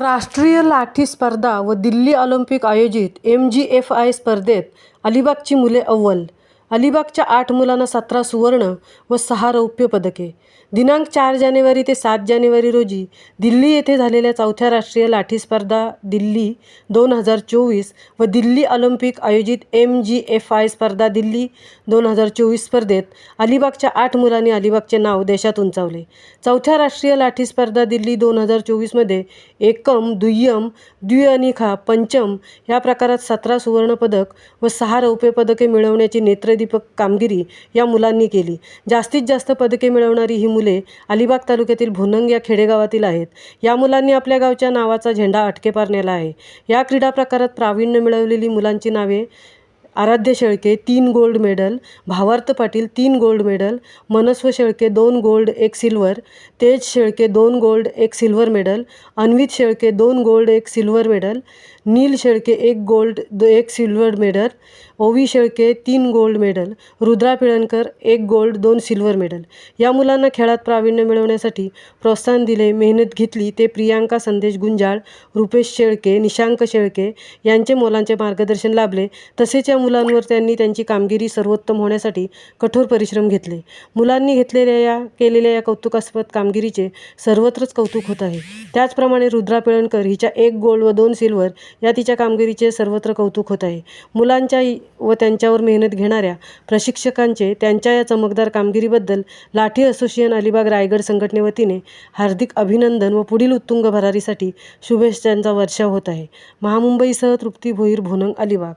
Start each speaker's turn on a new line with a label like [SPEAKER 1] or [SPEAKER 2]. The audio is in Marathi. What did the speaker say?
[SPEAKER 1] राष्ट्रीय लाठी स्पर्धा व दिल्ली ऑलिम्पिक आयोजित MGFI स्पर्धेत अलिबागची मुले अव्वल. अलिबागच्या 8 मुलांना 17 सुवर्ण व 6 रौप्य पदके. दिनांक 4 जानेवारी ते 7 जानेवारी रोजी दिल्ली येथे झालेल्या 4थ्या राष्ट्रीय लाठी स्पर्धा दिल्ली 2024 व दिल्ली ऑलिम्पिक आयोजित MGFI स्पर्धा दिल्ली 2024 स्पर्धेत अलिबागच्या 8 मुलांनी अलिबागचे नाव देशात उंचावले. 4थ्या राष्ट्रीय लाठी स्पर्धा दिल्ली 2024मध्ये एकम, दुय्यम, द्विअनिखा, पंचम या प्रकारात 17 सुवर्णपदक व 6 रौप्य पदके मिळवण्याची नेत्रदीपक कामगिरी या मुलांनी केली. जास्तीत जास्त पदके मिळवणारी ही मुले अलिबाग तालुक्यातील भुनंग या खेडेगावातील आहेत. या मुलांनी आपल्या गावच्या नावाचा झेंडा अटकेपार नेला आहे. या क्रीडा प्रकारात प्रावीण्य मिळवलेली मुलांची नावे: आराध्य Shelke 3 gold medal, Bhavarth Patil 3 gold medal, Manasv Shelke 2 gold 1 silver, Tej Shelke 2 gold 1 silver medal, Anvit Shelke 2 gold 1 silver medal, Neel Shelke 1 gold 1 silver medal, Ovi Shelke 3 gold medal, Rudra Pilankar 1 gold 2 silver medal. या मुलांना खेळात प्रावीण्य मिळवण्यासाठी प्रोत्साहन दिले, मेहनत घेतली ते प्रियांका संदेश गुंजाळ, रुपेश शेळके, निशांक शेळके यांचे मोलांचे मार्गदर्शन लाभले. तसेच या मुलांवर त्यांनी त्यांची कामगिरी सर्वोत्तम होण्यासाठी कठोर परिश्रम घेतले. मुलांनी केलेल्या या कौतुकास्पद कामगिरीचे सर्वत्रच कौतुक होत आहे. त्याचप्रमाणे रुद्रा पिळणकर हिच्या 1 गोल्ड व 2 सिल्वर या तिच्या कामगिरीचे सर्वत्र कौतुक होत आहे. मुलांच्या व त्यांच्यावर मेहनत घेणाऱ्या प्रशिक्षकांचे त्यांच्या या चमकदार कामगिरीबद्दल लाठी असोसिएशन अलिबाग रायगड संघटनेवतीने हार्दिक अभिनंदन व पुढील उत्तुंग भरारीसाठी शुभेच्छांचा वर्षाव होत आहे. महामुंबईसह तृप्ती भोईर, भुनंग, अलिबाग.